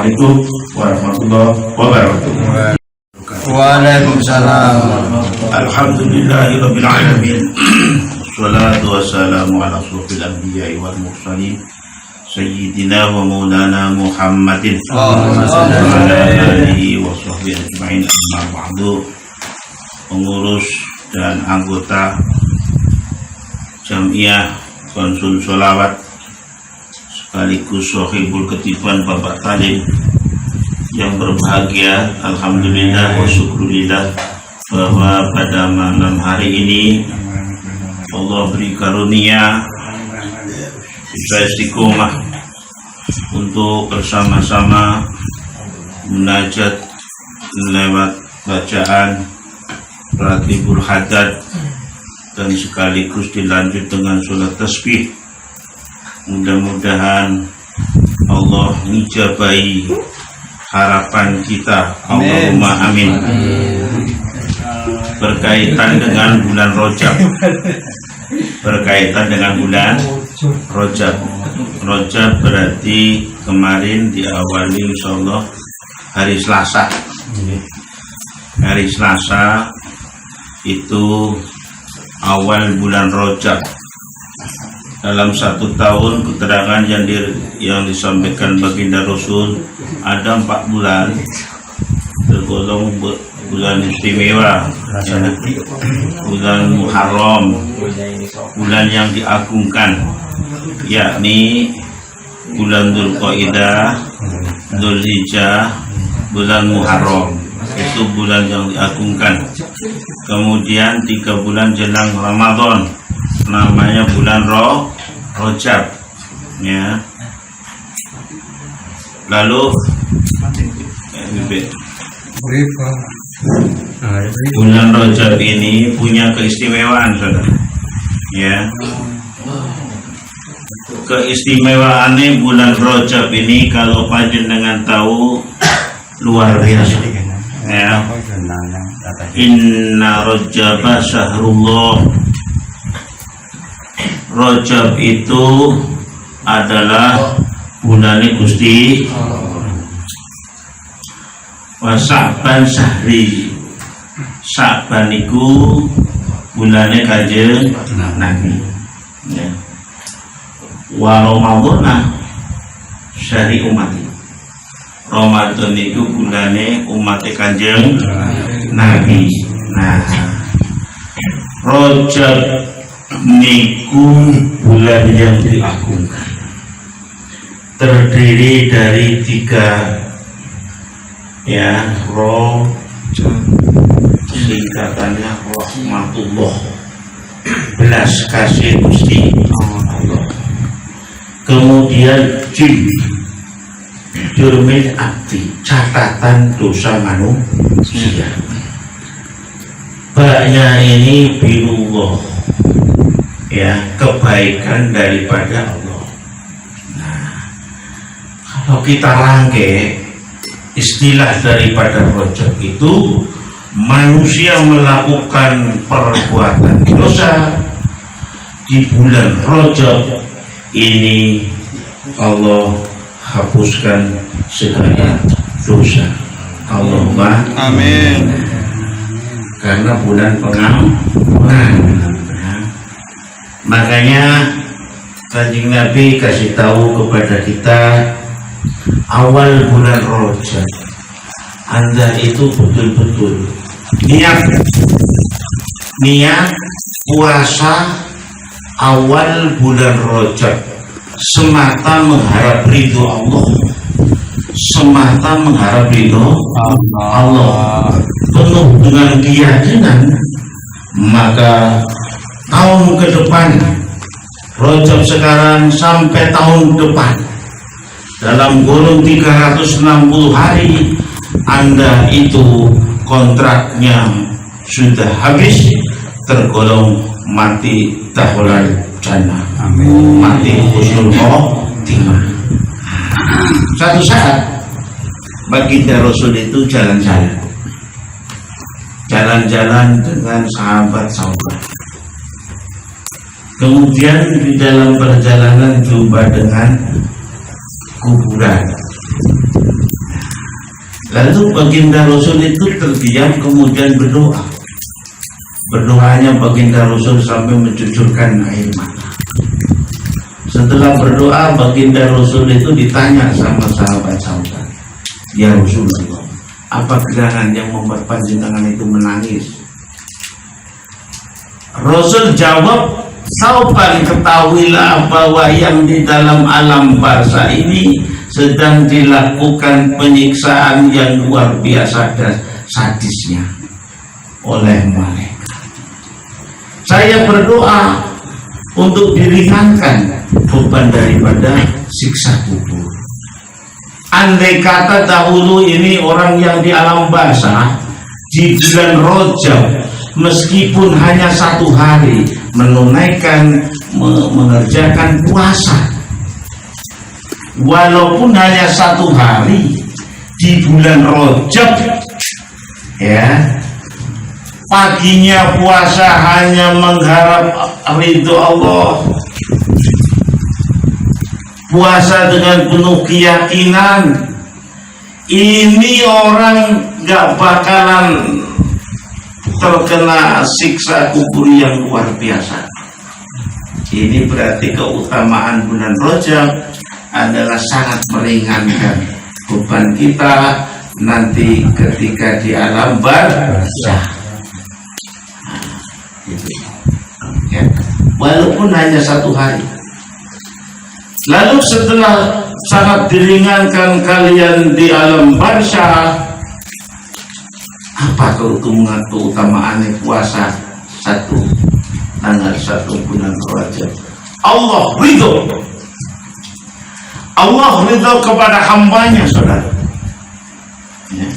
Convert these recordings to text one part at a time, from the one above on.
Assalamualaikum warahmatullahi wabarakatuh. Waalaikumsalam. Alhamdulillahirabbil alamin. Wassalatu wassalamu ala asyrofil anbiya'i wal mursalin sayyidina wa maulana Muhammadin wa ala alihi wa sahbihi ajma'in. Amma ba'du. Pengurus dan anggota Jamiah Konsul Sholawat sekaligus Sohibul Ketiban Bapak Talim yang berbahagia, alhamdulillah wa syukurillah bahwa pada malam hari ini Allah beri karunia bisa istiqomah untuk bersama-sama munajat lewat bacaan Ratibul Haddad dan sekaligus dilanjut dengan sholat tasbih. Mudah-mudahan Allah menjabahi harapan kita. Allahumma amin. Berkaitan dengan bulan Rajab. Berkaitan dengan bulan Rajab. Rajab berarti kemarin diawali insyaallah hari Selasa. Hari Selasa itu awal bulan Rajab. Dalam satu tahun keterangan yang disampaikan baginda Rasul ada 4 bulan tergolong bulan istimewa, bulan Muharram, bulan yang diagungkan, yakni bulan Dzulqa'dah, Dzulhijjah, bulan Muharram. Itu bulan yang diagungkan. Kemudian 3 bulan jelang Ramadan, namanya bulan Rajab, ya. Lalu bulan Rajab ini punya keistimewaan, saudara. Ya. Keistimewaannya bulan Rajab ini kalau panjenengan tahu luar biasa. Ya. Inna Rajaba syahrullah. Rajab itu adalah bulan Gusti. Wa Sa'ban syahri. Sa'ban iku bulane Kanjeng Nabi. Ya. Wa Ramadhan syahri umat. Ramadan itu bulane umat Kanjeng Nabi. Nah, Rajab niku bulan yang diagungkan, terdiri dari 3, ya, singkatannya rahmatullah, belas kasih Gusti Allah. Kemudian jurmin abdi, catatan dosa manusia. Baknya ini birullah, ya, kebaikan daripada Allah. Nah, kalau kita rangkai istilah daripada Rajab itu, manusia melakukan perbuatan dosa di bulan Rajab ini, Allah hapuskan segala dosa. Allahumma amin. Karena bulan pengampunan. Makanya Kanjeng Nabi kasih tahu kepada kita, awal bulan Rajab Anda itu betul-betul niat puasa awal bulan Rajab semata mengharap ridho Allah, semata mengharap ridho Allah, penuh dengan keyakinan, maka tahun ke depan, Rajab sekarang sampai tahun depan, dalam kurun 360 hari Anda itu kontraknya sudah habis, tergolong mati dakhulal jannah, mati husnul khotimah. Suatu saat baginda Rasul itu jalan-jalan dengan sahabat-sahabat. Kemudian di dalam perjalanan jumpa dengan kuburan. Lalu baginda Rasul itu terdiam kemudian berdoa. Berdoanya baginda Rasul sampai mencucurkan air mata. Setelah berdoa, baginda Rasul itu ditanya sama sahabat-sahabat, ya Rasulullah, apa gerangan yang membuat panjenengan itu menangis? Rasul jawab, saupan ketahuilah bahwa yang di dalam alam barzah ini sedang dilakukan penyiksaan yang luar biasa dan sadisnya oleh malaikat. Saya berdoa untuk diringankan beban daripada siksa kubur. Andai kata dahulu ini orang yang di alam barzah di bulan Rajab, meskipun hanya 1 hari menunaikan mengerjakan puasa, walaupun hanya 1 hari di bulan Rajab, ya, paginya puasa hanya mengharap ridho Allah, puasa dengan penuh keyakinan, ini orang gak bakalan terkena siksa kubur yang luar biasa. Ini berarti keutamaan bulan Rajab adalah sangat meringankan beban kita nanti ketika di alam barzah. Ya, walaupun hanya 1 hari. Lalu setelah sangat diringankan kalian di alam barzah, apa keutamaan puasa tanggal 1 bulan Rajab? Allah ridho. Allah ridho kepada hambanya, saudara. Ya.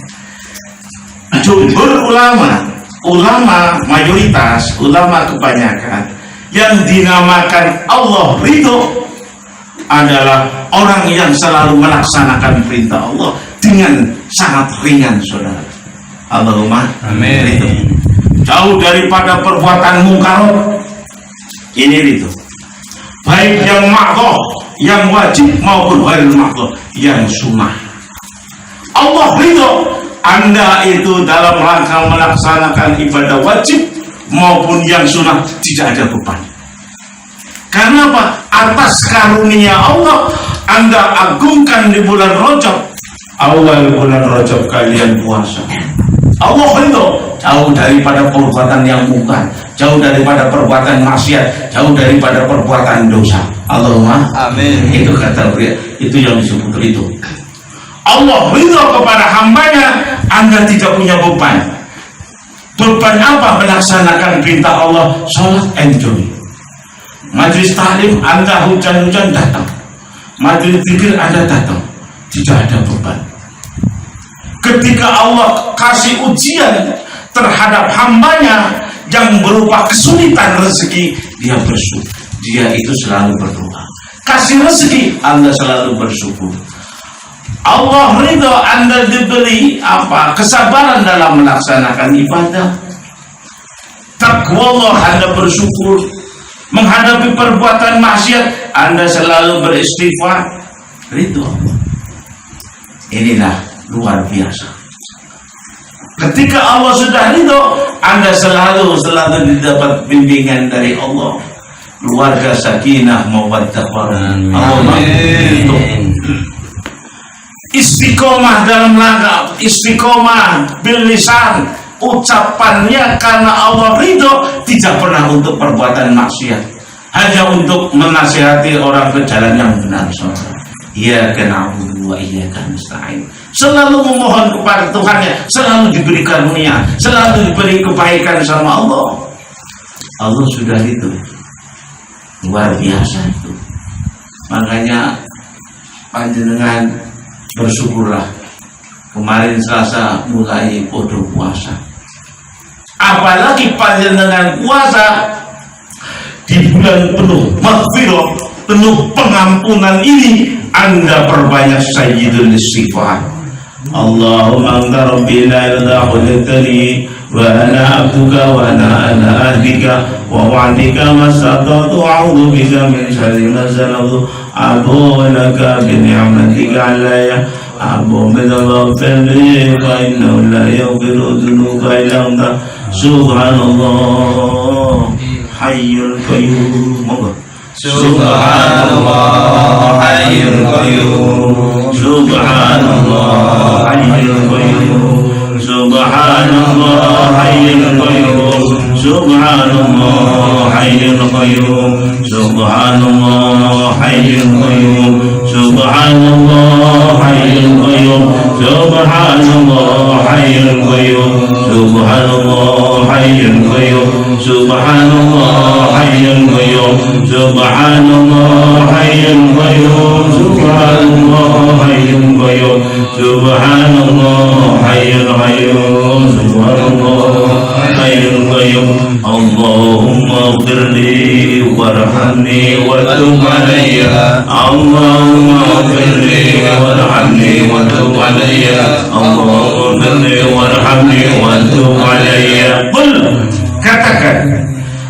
Jumhur ulama mayoritas, ulama kebanyakan yang dinamakan Allah ridho adalah orang yang selalu melaksanakan perintah Allah dengan sangat ringan, saudara. Allahumma amin. Jauh daripada perbuatan mungkarat. Ini ridho. Baik yang ma'dhah, yang wajib maupun ghairil ma'dhah, yang sunnah. Allah ridho Anda itu dalam rangka melaksanakan ibadah wajib maupun yang sunnah tidak ada beban. Karena apa? Atas karunia Allah Anda agungkan di bulan Rajab. Awal bulan Rajab kalian puasa. Allah ridho, jauh daripada perbuatan yang mungkar, jauh daripada perbuatan maksiat, jauh daripada perbuatan dosa. Allahumma amin. Itu kata beliau, itu yang disebut ridho. Allah ridho kepada hambanya, Anda tidak punya beban. Beban apa? Melaksanakan perintah Allah. Sholat enjoy. Majelis taklim Anda hujan-hujan datang, majelis zikir Anda datang, tidak ada beban. Ketika Allah kasih ujian terhadap hambanya yang berupa kesulitan rezeki, dia bersyukur, dia itu selalu berdoa. Kasih rezeki, Anda selalu bersyukur. Allah ridho Anda diberi apa? Kesabaran dalam melaksanakan ibadah. Takwa Allah, Anda bersyukur. Menghadapi perbuatan maksiat, Anda selalu beristighfar. Ridho. Inilah luar biasa. Ketika Allah sudah ridho, Anda selalu didapat bimbingan dari Allah. Keluarga sakinah mawaddah warahmah. Istiqomah dalam langkah, istiqomah bil lisan, ucapannya karena Allah ridho, tidak pernah untuk perbuatan maksiat, hanya untuk menasihati orang ke jalan yang benar. Iyyaka na'budu wa iyyaka nasta'in. Selalu memohon kepada Tuhannya, selalu diberi karunia, selalu diberi kebaikan sama Allah. Allah sudah itu luar biasa itu. Makanya panjenengan bersyukurlah. Kemarin Selasa mulai podo puasa. Apalagi panjenengan puasa di bulan penuh maghfirah, penuh pengampunan ini, Anda perbanyak sayyidul istighfar. Allahumma anta rabbi la ilaha illa wa ana abduka wa ana ala ahdika wa wa'dika mastata'tu a'udzu bika min syarri ma sana'tu abu laka bi ni'matika alayya اللهم اغفر لي فإنه لا يغفر الذنوب إلا أنت سبحان الله حي القيوم سبحان الله حي القيوم سبحان الله حي القيوم سبحان الله حي القيوم سبحان الله حي القيوم سبحان الله حي القيوم سبحان الله حي القيوم سبحان الله حي القيوم سبحان الله حي القيوم سبحان الله حي القيوم سبحان الله حي القيوم سبحان الله حي القيوم سبحان الله حي القيوم سبحان الله حي القيوم اللهم اغفر لي وارحمني وتب علي اللهم اغفر لي وارحمني وتب علي اللهم اغفر لي وارحمني وتب علي قل katakan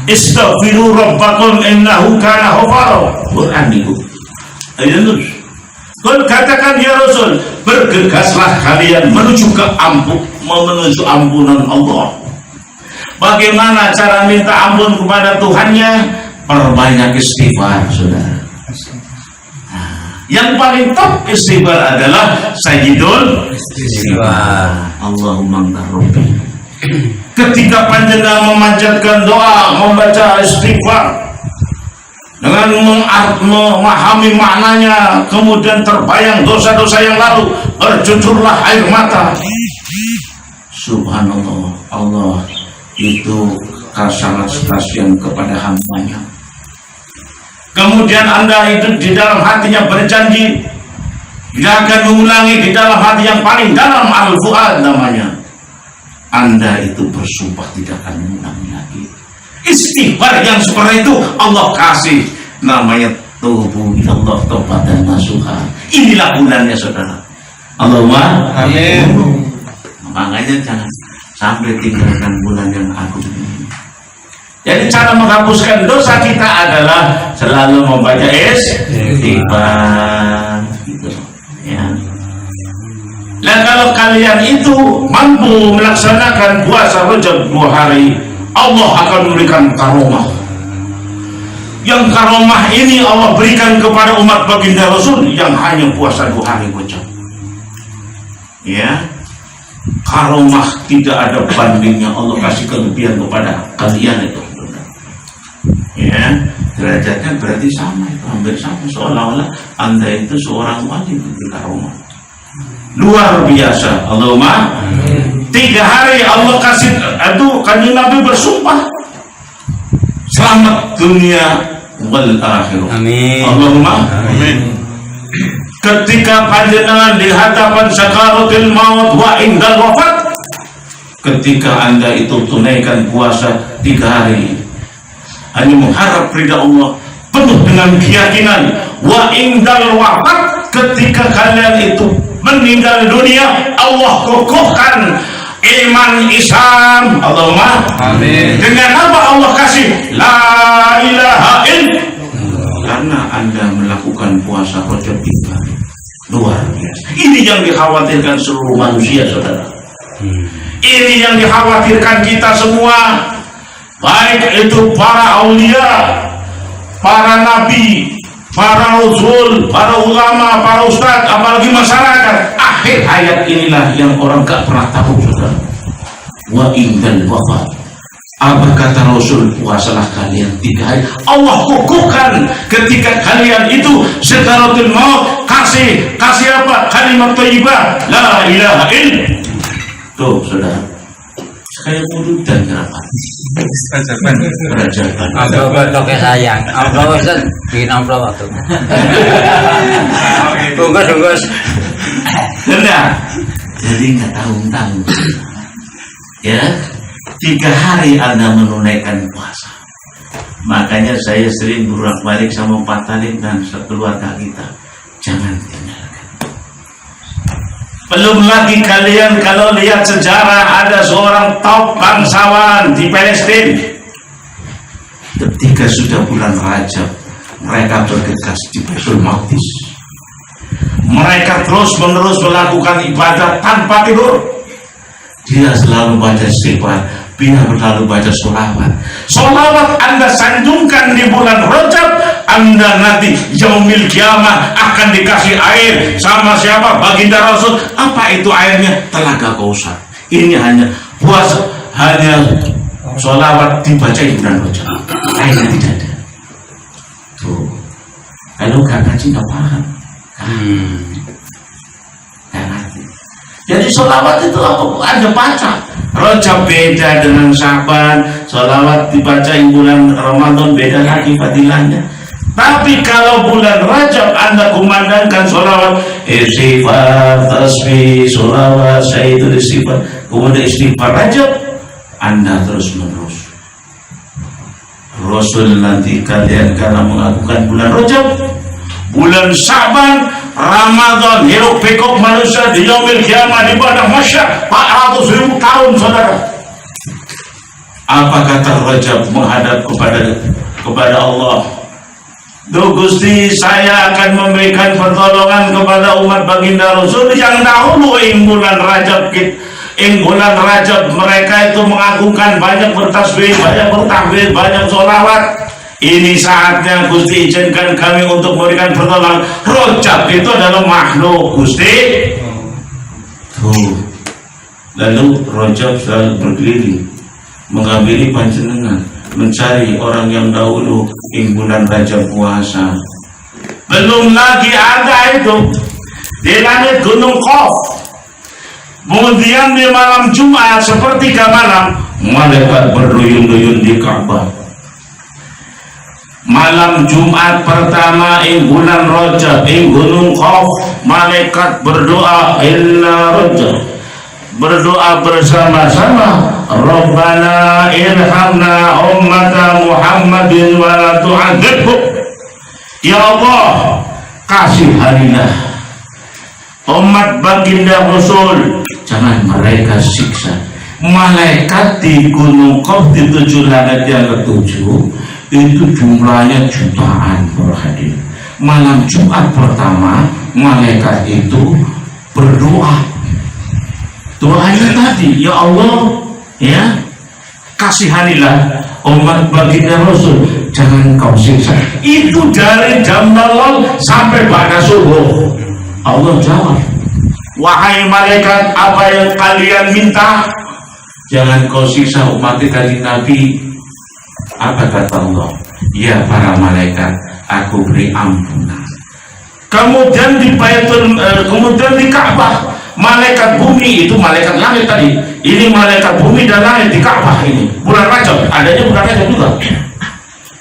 istaghfiru rabbakum innahu kana ghaffara. Quran itu ayat itu. Katakan ya Rasul, bergegaslah kalian menuju ampunan Allah. Bagaimana cara minta ampun kepada Tuhannya? Perbanyak istighfar, saudara. Yang paling top istighfar adalah sayyidul istighfar. Allahumma anta rabbi. Ketika panjenengan memanjatkan doa, membaca istighfar dengan memahami maknanya, kemudian terbayang dosa-dosa yang lalu, bercucurlah air mata. Subhanallah, Allah itu sangat kasihan kepada hambanya. Kemudian Anda itu di dalam hatinya berjanji tidak akan mengulangi, di dalam hati yang paling dalam al-fuad namanya, Anda itu bersumpah tidak akan mengulangi lagi. Istighfar yang seperti itu Allah kasih, namanya tubuh ilallah taubatan nasuha. Inilah bulannya, saudara. Allahumma amin. Makanya jangan sampai tinggalkan bulan yang agung ini. Jadi cara menghapuskan dosa kita adalah selalu membaca istighfar, gitu ya. Nah, kalau kalian itu mampu melaksanakan puasa Rajab 2 hari, Allah akan memberikan karomah. Yang karomah ini Allah berikan kepada umat baginda Rasul yang hanya puasa 2 hari Rajab. Ya, karomah tidak ada bandingnya. Allah kasih kelebihan kepada kalian itu. Ya, derajatnya berarti sama, itu hampir sama, seolah-olah Anda itu seorang wali di karomah. Luar biasa. Allahumma 3 hari Allah kasih. Aduh, kanjeng Nabi bersumpah selamat dunia wal akhirah. Amin. Allahumma amin. Ketika panjenengan di hadapan sakaratul maut wa indal wafat, ketika Anda itu tunaikan puasa 3 hari hanya mengharap ridha Allah, penuh dengan keyakinan, wa indal wafat, ketika kalian itu meninggal dunia, Allah kokohkan iman Islam. Allahumma amin. Dengan apa Allah kasih la ilaha illallah? Karena Anda melakukan puasa Rajab 3 hari. Luar biasa. Ini yang dikhawatirkan seluruh manusia, saudara. Ini yang dikhawatirkan kita semua, baik itu para aulia, para nabi, para rasul, para ulama, para ustadz, apalagi masyarakat. Akhir hayat inilah yang orang gak pernah tahu, saudara. Wa indal wafat, apa kata Rasul, puasalah kalian 3 hari. Allah kukuhkan ketika kalian itu sekaratul maut, kasih apa? Kalimat thayyibah, la ilaha illallah. Tuh, saudara. Kayak mulut dan gerakan. Rajaban. Amplop toke sayang. Amplop Ustaz, bikin amplop waktu. Bungkus. Benar. Jadi nggak tahu. Ya, 3 hari Anda menunaikan puasa. Makanya saya sering bolak-balik sama Pak Talim dan keluarga kita, jangan tinggalkan. Belum lagi kalian kalau lihat sejarah, ada seorang top bangsawan di Palestina. Ketika sudah bulan Rajab, mereka bergegas di Baitul Maqdis. Mereka terus-menerus melakukan ibadah tanpa tidur. Dia selalu baca istighfar, dia selalu baca sholawat. Sholawat Anda sanjungkan di bulan Rajab, Anda nanti yaumil kiamah akan dikasih air sama siapa? Baginda Rasul. Apa itu airnya? Telaga Kausar. Ini hanya puasa, hanya sholawat dibaca di bulan Rajab. Airnya tidak ada. Tuh, kalau gak ngaji gak paham. Gak ngerti. Jadi sholawat itu apa? Anda baca. Rajab beda dengan Syaban. Sholawat dibaca di bulan Ramadan beda lagi fadilahnya. Tapi kalau bulan Rajab Anda kumandangkan sholawat, istighfar, tasbih, sholawat, sayyidul istighfar, kemudian istighfar Rajab, Anda terus menerus. Rasul nanti kalian karena mengakukan bulan Rajab, bulan Syaban, Ramadan, hiruk pikuk manusia di yaumil kiamah di padang mahsyar 400.000 tahun, saudara. Apa kata Rajab menghadap kepada Allah? Duh Gusti, saya akan memberikan pertolongan kepada umat baginda Rasul yang dahulu ing bulan Rajab. Ing bulan Rajab mereka itu mengagungkan, banyak bertasbih, banyak bertakbir, banyak sholawat. Ini saatnya Gusti izinkan kami untuk memberikan pertolongan. Rajab itu adalah makhluk Gusti. Tuh. Lalu Rajab selalu berkeliling menghampiri panjenengan, mencari orang yang dahulu ing bulan Rajab puasa. Belum lagi ada itu di langit Gunung Qaf. Kemudian di malam Jumat sepertiga malam, malaikat berduyun-duyun di Ka'bah. Malam Jumat pertama ing bulan Rajab ing Gunung Qaf, malaikat berdoa illa Rajab, berdoa bersama-sama, Rabbana irhamna ummata Muhammadin wa la tu'adzibhu. Ya Allah, kasihanilah umat baginda Rasul, jangan mereka siksa. Malaikat di Gunung Qaf di 7 langit yang ke-7 itu jumlahnya jutaan berhadir. Malam Jumat pertama malaikat itu berdoa. Doanya tadi, ya Allah, ya kasihanilah umat baginda Rasul, jangan kau siksa. Itu dari jam 00 sampai pada subuh. Allah jawab, wahai malaikat, apa yang kalian minta? Jangan kau siksa umat kali Nabi. Apa kata Allah? Ya para malaikat, aku beri ampunan. Kemudian di kemudian di Ka'bah, malaikat bumi itu malaikat langit tadi. Ini malaikat bumi dan langit di Ka'bah ini. Bulan Rajab, adanya bulan Rajab juga.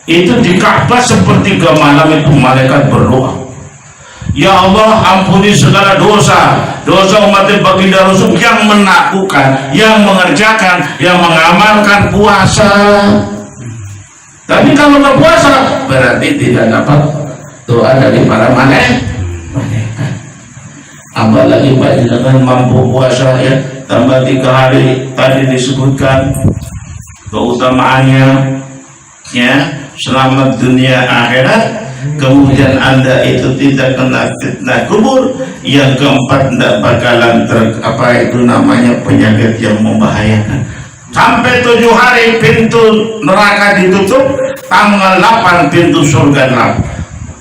Itu di Ka'bah sepertiga malam itu malaikat berdoa. Ya Allah, ampuni segala dosa umat baginda Rasul yang melakukan, yang mengerjakan, yang mengamalkan puasa. Tapi kalau nggak puasa berarti tidak dapat doa dari para malaikat. Apalagi dengan mampu puasa, ya, tambah 3 hari tadi disebutkan keutamaannya, ya, selamat dunia akhirat. Kemudian Anda itu tidak kena fitnah kubur. Yang keempat, tidak bakalan penyakit yang membahayakan. Sampai 7 hari pintu neraka ditutup, tanggal 8 pintu surga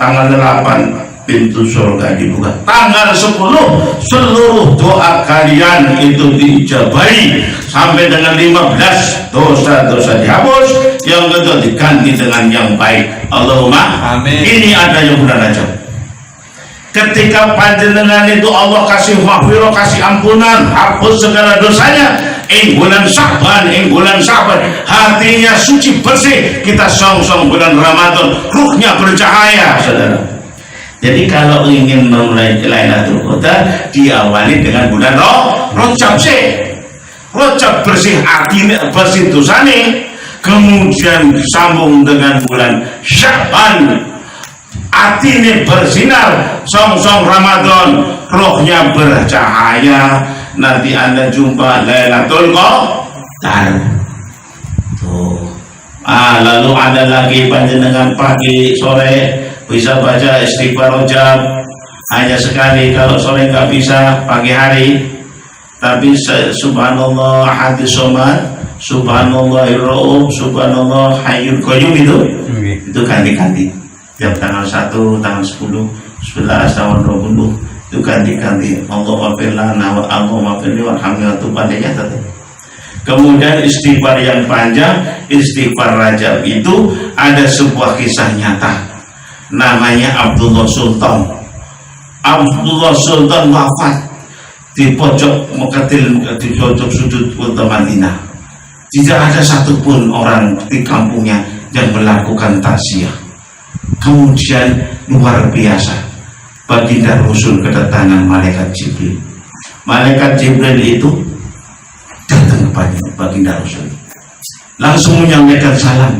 tanggal 8 pintu surga dibuka, tanggal 10 seluruh doa kalian itu diijabahi, sampai dengan 15 dosa-dosa dihapus, yang kedua diganti dengan yang baik. Allahumma amin. Ini adanya bulan Rajab. Ketika panjenengan itu Allah kasih maghfirah, kasih ampunan, hapus segala dosanya. Bulan Syaban, hatinya suci bersih. Kita song-song bulan Ramadan, ruhnya bercahaya, saudara. Jadi kalau ingin memulai Lailatul Qadar, diawali dengan bulan Rajab sih. Rajab bersih artinya bersih dosane, kemudian sambung dengan bulan Syaban, artinya bersinar, song-song Ramadan, rohnya bercahaya. Nanti Anda jumpa Lailatul Qadar. Tuh. Lalu ada lagi panjenengan pagi sore bisa baca istighfar Rajab, hanya sekali kalau sore nggak bisa pagi hari, tapi subhanallah hadis somad, subhanallah irro'ub, subhanallah hayyul qayyum itu ganti-ganti tiap tanggal 1, tanggal 10, 11, tanggal 20 itu ganti-ganti. Allah mafirlana wa Allah mafirli warhamna itu pandainya tetap. Kemudian istighfar yang panjang, istighfar Rajab itu ada sebuah kisah nyata, namanya Abdullah Sultan. Abdullah Sultan wafat di pojok di pojok sudut kota Madinah. Tidak ada satupun orang di kampungnya yang melakukan taziah. Kemudian luar biasa, baginda Rasul kedatangan malaikat Jibril. Malaikat Jibril itu datang kepada baginda Rasul, langsung menyampaikan salam.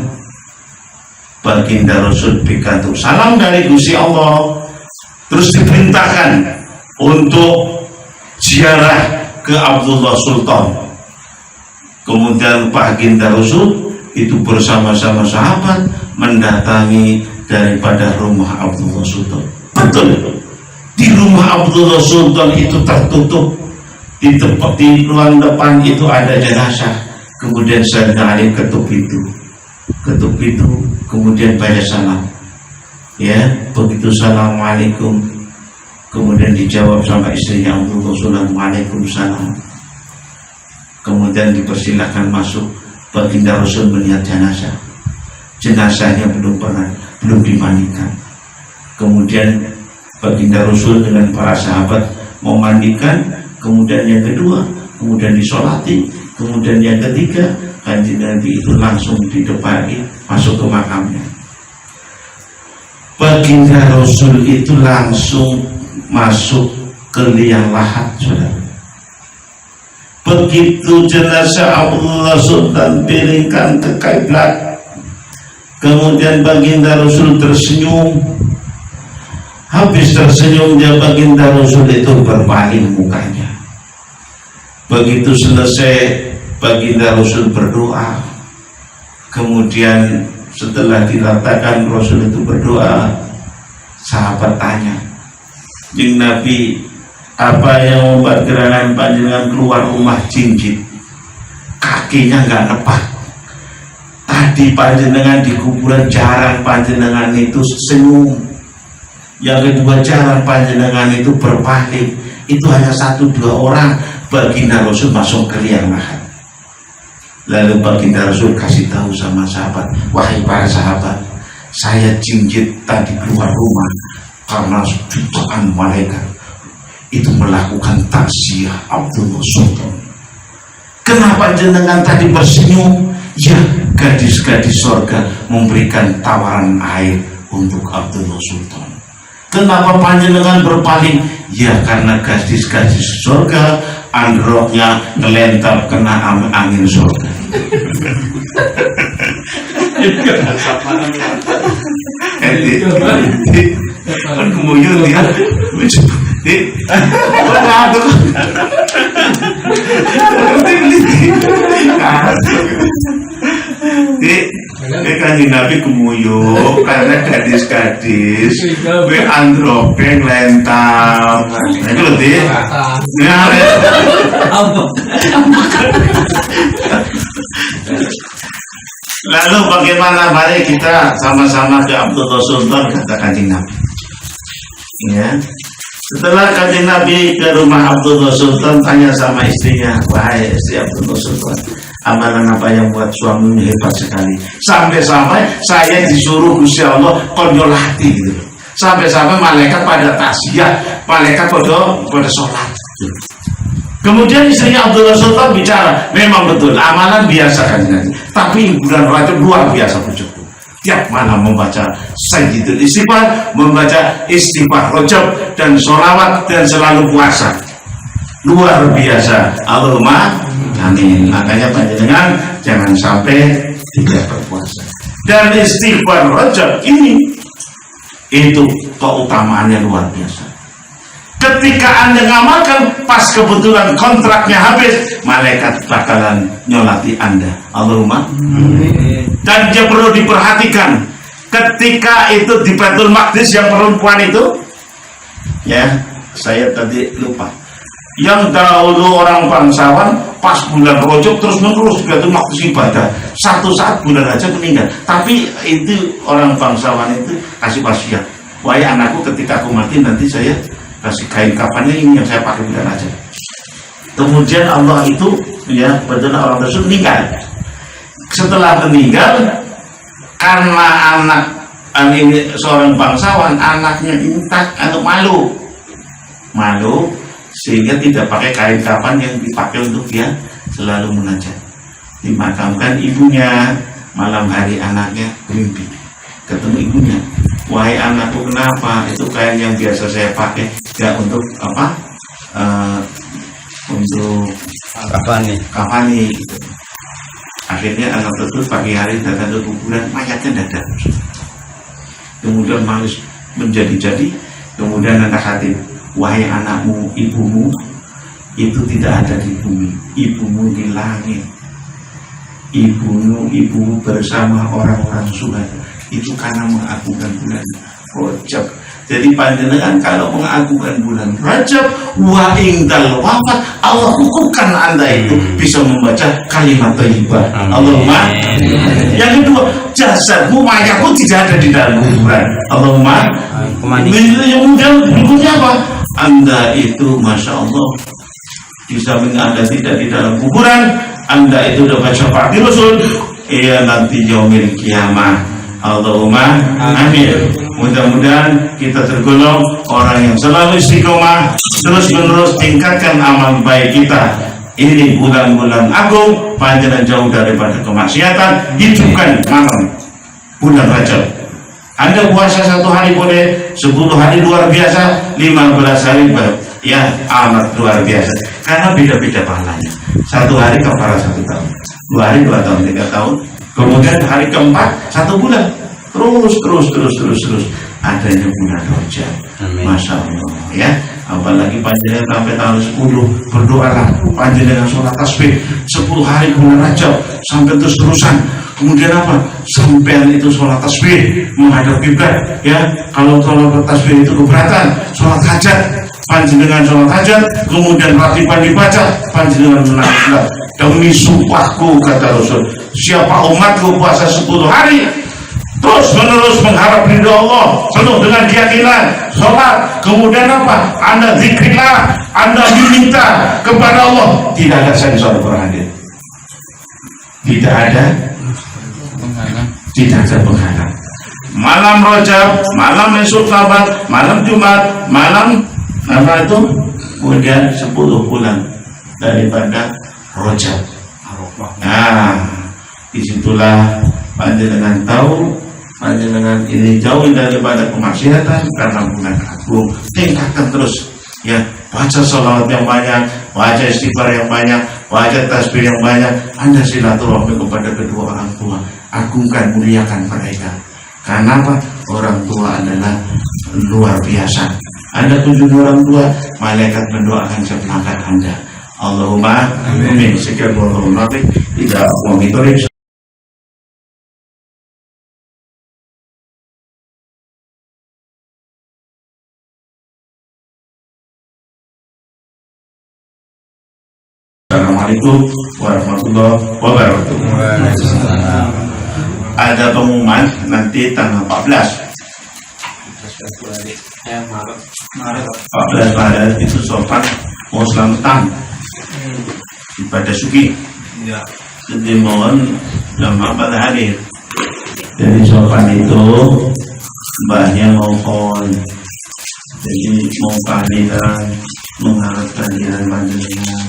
Baginda Rasul berkata, salam dari Gusti Allah. Terus diperintahkan untuk ziarah ke Abdullah Sultan. Kemudian baginda Rasul itu bersama-sama sahabat mendatangi daripada rumah Abdullah Sultan. Betul, di rumah Abdullah Sultan itu tertutup. Di tempat di ruang depan itu ada jenazah. Kemudian Sayyidina Ali ketuk pintu, kemudian baca salam. Ya, begitu assalamualaikum, kemudian dijawab sama istrinya Abdullah Sultan, waalaikumsalam. Kemudian dipersilakan masuk. Baginda Rasul melihat jenazah. Jenazahnya belum dimandikan. Kemudian baginda Rasul dengan para sahabat mau mandikan. Kemudian yang kedua, kemudian disolati, kemudian yang ketiga, Kanjeng Nabi itu langsung didepari masuk ke makamnya. Baginda Rasul itu langsung masuk ke liang lahat, saudara. Begitu jenazah Abdullah Sultan piringkan ke kiblat, kemudian baginda Rasul tersenyum. Habis tersenyum dia, baginda Rasul itu berpaling mukanya. Begitu selesai, baginda Rasul berdoa. Kemudian setelah diratakan Rasul itu berdoa, sahabat tanya, Jeng Nabi, apa yang membuat gerangan panjenengan keluar rumah jinjit? Kakinya nggak nepat. Tadi panjenengan di kuburan jarang panjenengan itu senyum. Yang kedua jarang panjenengan itu berpaling. Itu hanya 1-2 orang. Baginda Rasul masuk ke liang lahat. Lalu baginda Rasul kasih tahu sama sahabat, wahai para sahabat, saya jinjit tadi keluar rumah karena jutaan malaikat itu melakukan takziah Abdullah Sultan. Kenapa jenengan tadi bersenyum? Ya, gadis-gadis surga memberikan tawaran air untuk Abdullah Sultan. Kenapa panjenengan berpaling? Ya, karena gadis-gadis surga androknya ngelentap kena angin surga. Kan kemuyun dia. Kanjeng Nabi kemuyuk karena gadis-gadis andropeng lentap. Nah itu loh dia. Lalu bagaimana, mari kita sama-sama ke Abdullah Sultan, kata Kanjeng Nabi. Ya. Setelah Kanjeng Nabi ke rumah Abdullah Sultan, tanya sama istrinya, wahai istri Abdullah Sultan, amalan apa yang buat suamimu hebat sekali? Sampai-sampai saya disuruh Gusti Allah konyol hati gitu. Sampai-sampai malaikat pada tasbih, malaikat pada sholat. Kemudian istrinya Abdullah Sultan bicara, memang betul amalan biasa kan, tapi bulan Rajab luar biasa bersyukur. Tiap malam membaca Sayyidul Istighfar, membaca istighfar Rajab dan sholawat dan selalu puasa. Luar biasa. Allahumma amin. Makanya panjenengan jangan sampai tidak berpuasa. Dan istighfar Rajab ini itu keutamaannya luar biasa. Ketika Anda ngamalkan, pas kebetulan kontraknya habis, malaikat bakalan nyolati Anda. Allahumma. Dan dia perlu diperhatikan. Ketika itu di Baitul Maqdis yang perempuan itu, Ya, saya tadi lupa. Yang dahulu orang bangsawan pas bulan Rajab terus menerus juga itu waktu ibadah. Satu saat bulan Rajab meninggal. Tapi itu orang bangsawan itu kasih wasiat. Wahai anakku, ketika aku mati nanti saya kasih kain kafannya ini yang saya pakai bulan Rajab. Kemudian Allah itu ya betul orang tersebut meninggal. Setelah meninggal, karena anak ini seorang bangsawan, anaknya intak atau malu sehingga tidak pakai kain kafan yang dipakai untuk dia selalu munajat. Dimakamkan ibunya, malam hari anaknya bermimpi ketemu ibunya. Wahai anakku, kenapa itu kain yang biasa saya pakai ya untuk apa? Untuk kafani gitu. Akhirnya anak tersebut pagi hari datang ke kuburan, mayatnya tidak ada. Kemudian manis menjadi-jadi. Kemudian anak hati, wahai anakmu, ibumu itu tidak ada di bumi, ibumu di langit. Ibumu bersama orang-orang surga. Itu karena mengagungkan bulan Rajab. Jadi panjenengan kalau mengagungkan bulan Rajab, wa indal wafat, Allah hukumkan Anda itu bisa membaca kalimat thayyibah. Allahumma. Yang kedua, jasadmu, mayatmu tidak ada di dalam kuburan. Allahumma. Kemudian berikutnya apa? Anda itu masya Allah, di samping Anda tidak di dalam kuburan, Anda itu udah baca Fatihah Rasul. Iya nanti yaumil kiamah. Allahumma amin. Mudah-mudahan kita tergolong orang yang selalu istiqomah, terus-menerus tingkatkan amal baik kita. Ini bulan-bulan agung, panjang jauh daripada kemaksiatan. Hidupkan malam bulan Rajab. Anda puasa 1 hari boleh, 10 hari luar biasa, 15 hari ya amat luar biasa. Karena beda-beda pahalanya. 1 hari kafara 1 tahun, 2 hari 2 tahun, 3 tahun. Kemudian hari keempat 1 bulan. Terus adanya bulan Rajab. Masya Allah ya. Apalagi panjenengan sampai tanggal 10 berdoalah, panjenengan sholat tasbih 10 hari bulan Rajab sampai terus-terusan. Kemudian apa? Sampai itu sholat tasbih menghadap kiblat ya. Kalau sholat tasbih itu keberatan, sholat hajat, panjenengan sholat hajat, kemudian ratiban dibaca, panjenengan menangis. Demi sumpahku kata Rasul, siapa umatku puasa 10 hari terus menerus mengharap ridho Allah, penuh dengan keyakinan, sholat, kemudian apa? Anda zikirlah, Anda meminta kepada Allah, tidak ada sensor berhadir, tidak ada penghalang. Malam Rajab, malam Esok Sabat, malam Jumat, malam apa itu? Kemudian 10 bulan daripada Rajab. Nah, disitulah panjenengan tahu, panjenengan ini jauh daripada kemaksiatan karena bulan agung. Tingkatkan terus ya, baca sholawat yang banyak, baca istighfar yang banyak, baca tasbih yang banyak. Anda silaturahmi kepada kedua orang tua, agungkan, muliakan mereka. Karena apa? Orang tua adalah luar biasa. Anda kunjungi orang tua, malaikat mendoakan kemenangan Anda. Allahumma amin. Sekian warahmatullahi tidak monitoring. Assalamualaikum warahmatullahi wabarakatuh. Ada pengumuman nanti tanggal 14 Maret itu sopan mau selamatan ibadah suki. Jadi mohon jamaah pada hadir. Jadi sopan itu mbahnya mohon, jadi mau kehadiran, mengharap kehadiran panjenengan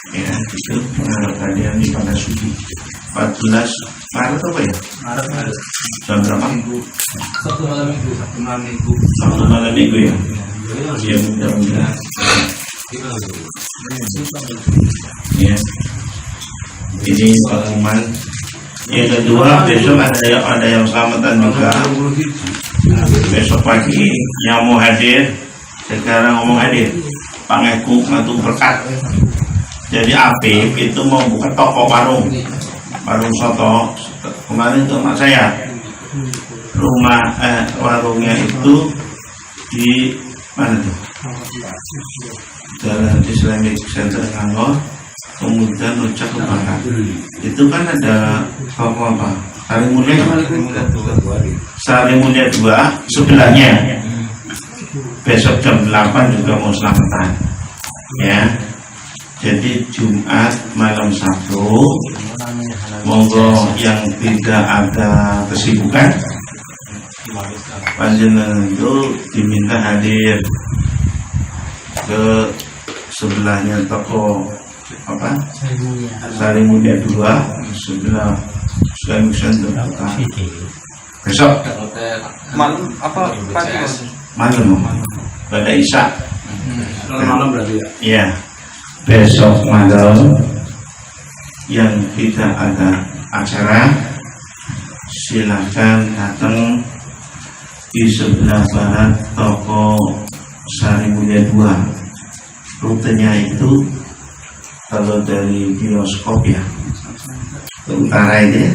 ya itu mengharap kehadiran di pada suki 14 Maret apa ya? Maret. Jam berapa? Sabtu malam minggu ya. Ya mudah-mudahan. Ya. Ini pengumuman. Yang kedua, besok ada yang selamatan juga. Besok pagi yang mau hadir, sekarang ngomong hadir. Pangeku ngatung berkat. Jadi Apip itu mau buka toko warung soto. Kemarin ke mak saya, warungnya itu di mana tuh? Jalan Islamic Center Ngalor, kemudian Nucak ke barat. Itu kan ada toko apa? Sari Mulia 2 sebelahnya. Besok jam 8 juga mau selamatan, ya. Jadi Jumat malam Sabtu, monggo yang tidak ada kesibukan, panjenengan itu diminta hadir ke sebelahnya toko apa? Sari Mulia 2 sebelah Islamic Center. Besok Malam apa pagi? malam pada Isya. Malam berarti ya. Ya, besok malam yang tidak ada acara, silakan datang di sebelah barat toko Sari Mulia 2. Rutenya itu kalau dari bioskop ya ke utara ini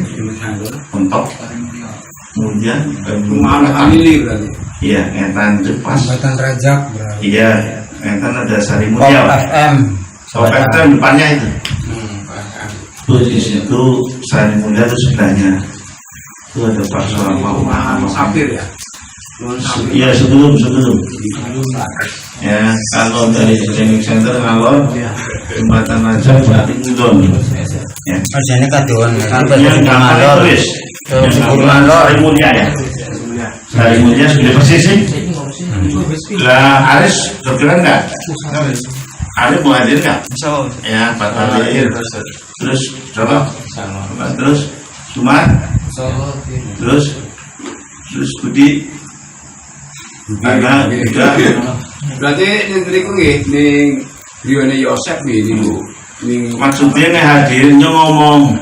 untuk kemudian Rumah family berarti. iya ngetan itu pas Jembatan Rajak berarti. iya ngetan ada Sari Pop Mulia FM. Sopetan depannya itu. Terus di situ Sari Mulia itu sebelahnya. Itu ada Pak Soeharto Sapir ya. Iya sebelum. Ya kalau dari Islamic Center kalau jembatan Raja berarti Ngudon. Ya. Mas ini kaduan. Yang gambar tulis. Sari Mulia ya. Sari Mulia sudah persis sih. Lah Aris kebetulan enggak? Aris mau hadir enggak? Ya, Pak Alir. Terus coba. Terus Sumar. Terus Budi. Karena juga Berarti ning mriku nggih ning griyane Yosef nggih niku. Ning maksudnya nih hadirnya ngomong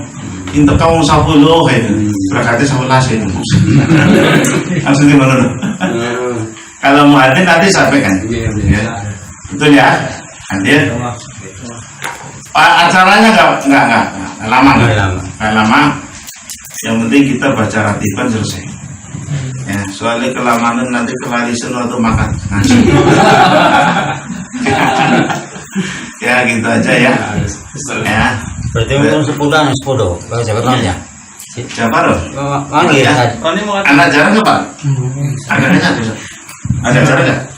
intek kamu 10 itu berarti 11 itu maksudnya mana tuh? Kalau mau hadir nanti sampaikan ya. Betul ya hadir acaranya enggak lama yang penting kita baca ratiban selesai ya soalnya kelamanan nanti kelarisan waktu makan nasi ya gitu aja ya ya Berarti untuk 10 kalau siapa namanya? siapa loh Manggil. anak jarang nggak Pak? Ada acara nggak?